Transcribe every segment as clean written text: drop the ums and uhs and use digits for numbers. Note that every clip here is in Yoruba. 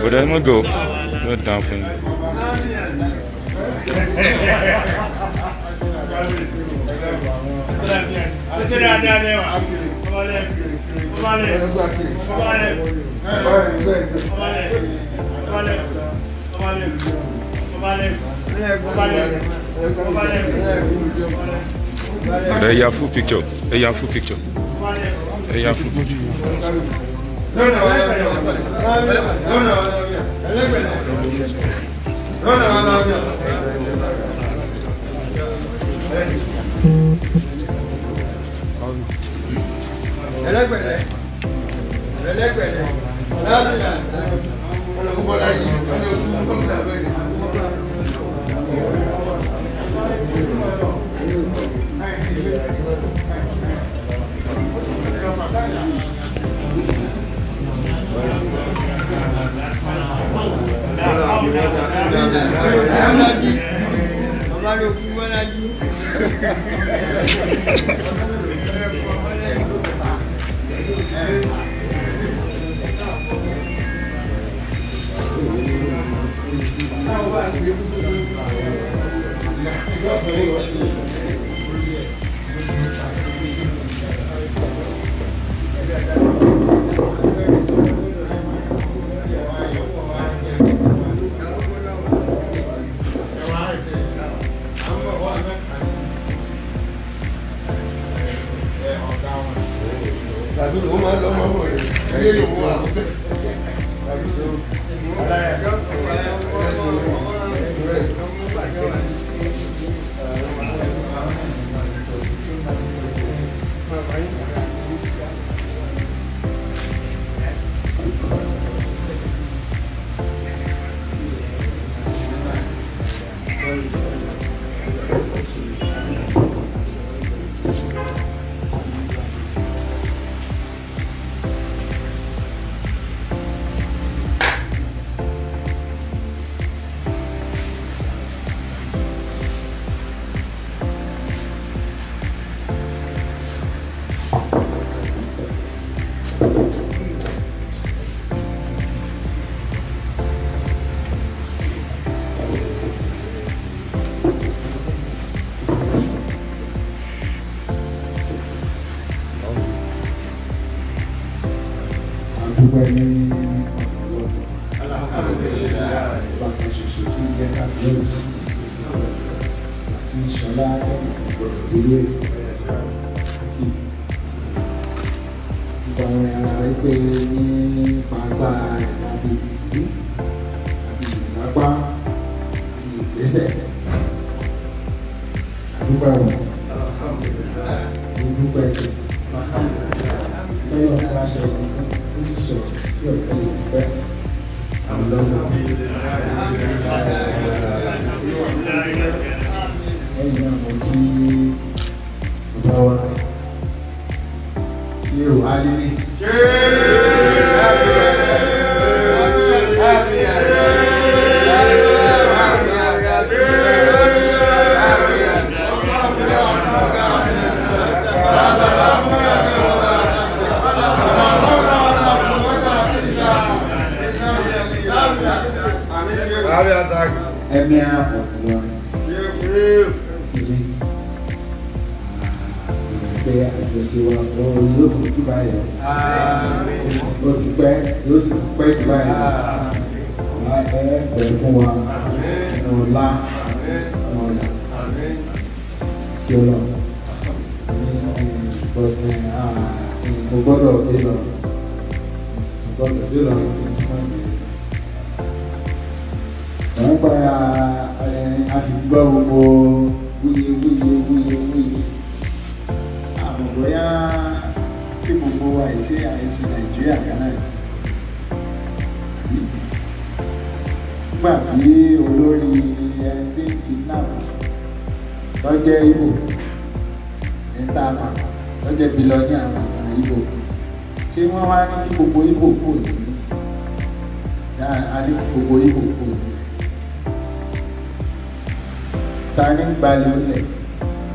But I'm gonna go. No down for you. There you have full picture. There you have full picture. There you have full picture.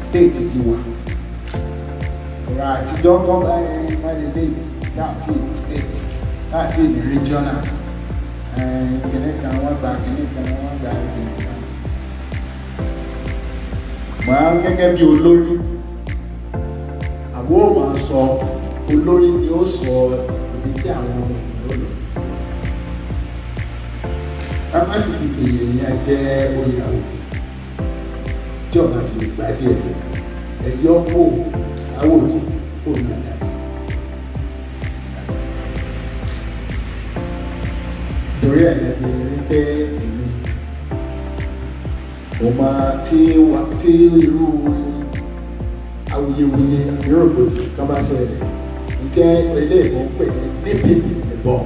State ti wà ọ̀rọ̀ àtijọ́ kọ́ báyìí má lè lè láti ìdí state láti ìdí regional kìnìún kan wọ́n gba kìnìún kan wọ́n gba kìnìún kan. Màá gẹ́gẹ́ bí olórí àwọn ò máa sọ olórí ni ó sọ ibi tí àwọn ọmọ ìlú lọ. Bàbá sì ti bèèrè yẹn jẹ́ oyàwó tí ọba ti lè gbádé ẹ̀yọ́ kó àwòrán kó náà dàbí. Torí ẹ̀ lẹ́bi rí pé èmi mo máa tí irú awuyewuye yóò kan bá ṣẹlẹ̀ jẹ́ eléèmọ̀ pè ní nípìtì ìbọn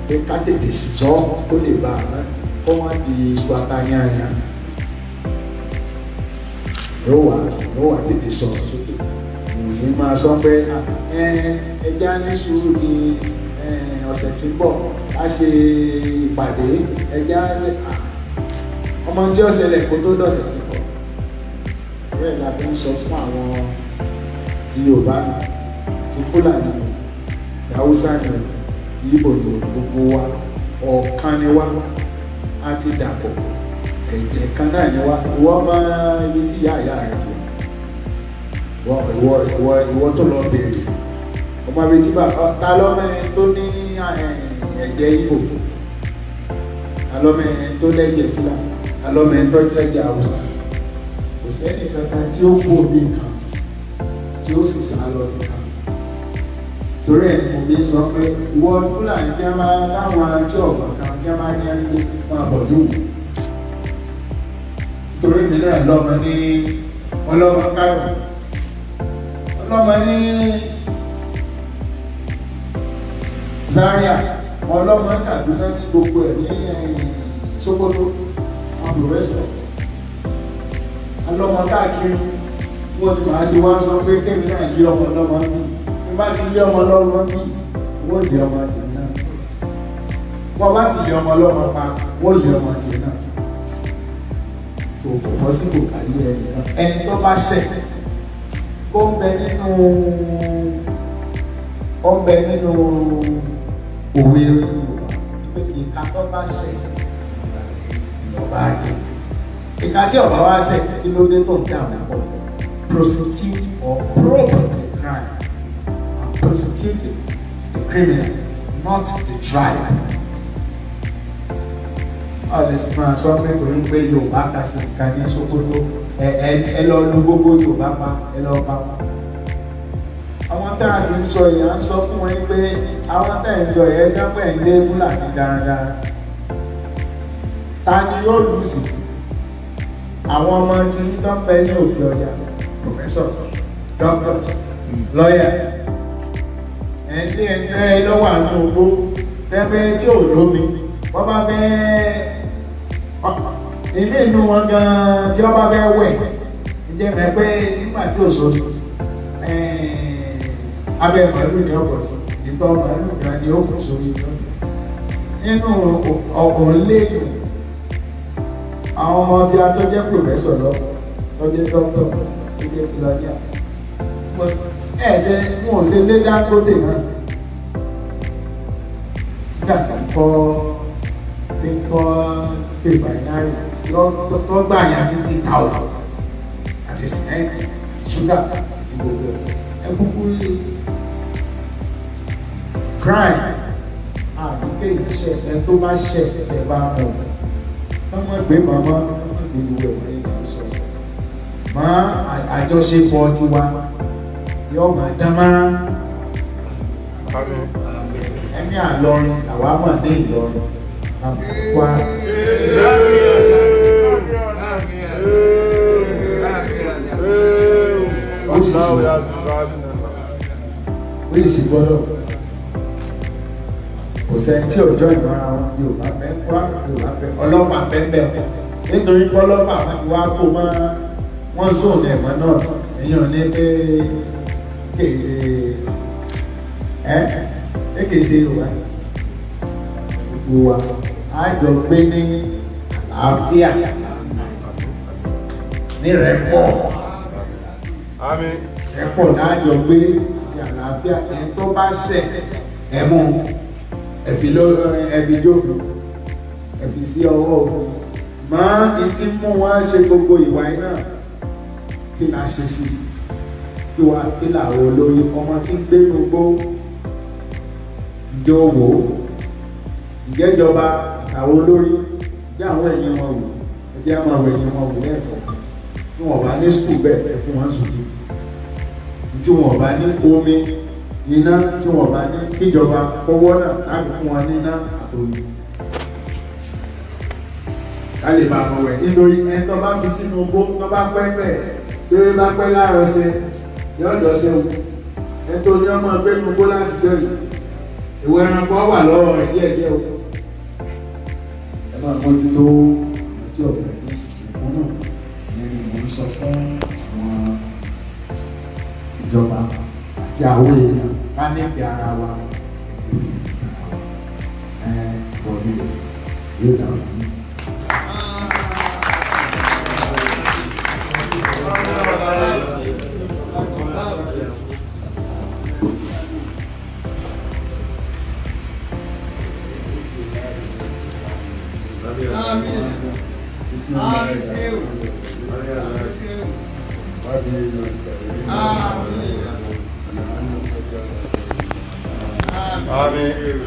pé ká tètè sọ kó lè bá a rántí kó má di swata yáyà yóò wá tètè sọ̀rọ̀ sókè ìwé máa sọ pé ẹja ní sùúrù ní ọ̀sẹ̀ tí ń bọ̀ á ṣe ìpàdé ẹja ọmọ tí ó ṣẹlẹ̀ kó tó dọ̀sẹ̀ tí ń bọ̀ bẹ́ẹ̀ la fi ń sọ fún àwọn tí Yorùbá nù ti Fúlàní ti Haúsá nù ti Ìgbò nù gbogbo wa ọ̀kan ni wá á ti dàpọ̀ ẹ̀jẹ̀ kan náà ni wá ìwọ máa ibi tí ìyá rẹ̀ ti wá ìwọ tó lọ bèrè ọmọ ibi tí bàbá ta lọ́mẹ́rin tó ní ẹ̀jẹ̀ Ìgbò ta lọ́mẹ́rin tó lẹ́jẹ̀ Fúlàní ta lọ́mẹ́rin tó lẹ́jẹ̀ Haúsá kò sẹ́ni kankan tí ó kó omi kan tí ó sì sá lọ nìkan torí ẹ̀ mo bí sọ pé ìwọ Fúlàní tí a máa láwọn tí ọ̀gbọ̀n kan tí a máa ní ẹni máa bọ̀ lóhùn torí mi náà lọ́mọ ní ọlọ́mọ Kánò ọlọ́mọ ní Zaria ọlọ́mọ Kaduna ní gbogbo ẹ̀ ní Sókótó wọn pòfẹ́sọ̀ alọ́mọ káàkiri wọ́n ti máa ṣe wá sọ pé kémi náà lé ọmọ lọ́mọ bí wọ́n bá ti lé ọmọ lọ́mọ bí wọ́n lé ọmọ tì náà wọ́n bá sì lé ọmọ lọ́mọ pa wọ́n lé ọmọ tì náà kò bọ́ sí kò ká lé ẹni náà ẹni tó bá ṣẹ̀ ó ń bẹ nínú òwe rẹ̀ pé ìka tó bá ṣẹ̀ ìlọ́ba ayé ìka tí ọba wa ṣẹ̀ kí ló dé tó ń tẹ àwọn ẹ̀kọ́ prosecute or probe the crime and prosecute the criminal not the tribe. Ọ̀lẹ́sì máa sọ pé torí pé Yorùbá kà sí ìka ní Sókótó ẹ lọ lu gbogbo Yorùbá pa ẹ lọ pa pa. Àwọn tá a sì ń sọ yìí à ń sọ fún wọn pé àwọn tá à ń sọ yìí ẹ sábẹ́ ń lé Fúlàní dáradára. Ta ni yóò lù sí ti? Àwọn ọmọ tí ń tán pẹ́ ní Òkè Ọya professors doctors lawyers ẹni ẹgbẹ́ lọ́wọ́ àánú ogbó tẹ́gbẹ́ tí ò lómi wọ́n bá fẹ́ ilé inú wọn gan tí wọ́n bá fẹ́ wẹ̀ ǹjẹ́ mẹ́ pé nígbà tí ò sọ́sọ́ abẹ́ màálù ní ọkọ̀ sí ìtọ́ màálù gan ni ó kù sórí nínú ọkọ̀ lẹ́yìn àwọn ọmọ tí a tó jẹ́ professor lọ́jọ́ doctors tó jẹ́ pìlọ́níà wọn ò ṣe lé Dangote náà nígbà tí ń kọ́ pépà ìnáyà tó gbà yàn 50,000 àti sìmẹ́ǹtì ṣúgà àti gbogbo ẹ̀ kúkú crime àdúgbò ìṣẹ̀ ẹ̀ tó bá ṣẹ̀ ẹ̀ bá mọ̀ ọmọ gbé màmá ọmọ gbé ìwé ìwé ìgbà sọ̀rọ̀ máa àjọṣepọ̀ tiwa yóò máa dán mọ́rán ẹ̀mí àlọrin àwa mọ̀ ní Ìlọrin àbúkwá. ó lè ṣe gbọ́dọ̀ kò sẹ́ni tí òjò ìmọ̀ra wọn Yorùbá fẹ́ kwá Yorùbá fẹ́ ọlọ́pàá bẹ́ẹ̀ nítorí pé ọlọ́pàá wọn ti wá kó mọ́ wọ́n zóònù ẹ̀mọ́ náà èèyàn ní pé kìí ṣe Yorùbá gbogbo wa á jọ gbé ní àlàáfíà ní rẹ́pọ̀ Àmín. Ẹ pọ̀ láàjọ gbé àti àlàáfíà ẹ̀ tó bá ṣẹ̀ ẹ̀ mú ẹ̀fì jófin ẹ̀fì sí ọwọ́ òfin máa ń tí mú wọn ṣe gbogbo ìwà iná kí la ṣe sí kí wá kí làwọn olórí ọmọ tí ń gbénu gbó ìjọ wò ó ìjẹ́jọba àtàwọn olórí ìjẹ́ àwọn ẹ̀yìn wọn wò ẹjẹ́ àwọn ẹ̀yìn wọn wò lẹ́ẹ̀kọ́ tí wọ́n bá ní skul bẹ́ẹ̀ fún wọn sùn tí wọ́n bá ní omi iná tí wọ́n bá ní kíjọba kọ́wọ́ náà láti fún wọn ní iná àtòlù ká lè bá wọn wẹ̀ nítorí ẹni tó bá fi sínú ogbó tó bá pẹ́ bẹ́ẹ̀ tó bá pẹ́ láàárọ̀ ṣe yọ̀ọ́dọ̀ ṣe wù ẹni tó ní ọmọ ẹgbẹ́ inú ogbó láti jọ yìí ìwé ẹranko wà lọ́wọ́ rẹ̀ díẹ̀díẹ̀ o ẹ máa mójútó àwọn tí ọ̀gá ẹgbẹ́ ìfún náà ìyẹn ni mò ń sọ fún àwọn ìjọba àti àwọn èèyàn ká nífẹ̀ẹ́ ara wa gẹ́gẹ́ bí bọ̀ nílẹ̀ yóò dára ní. Amen.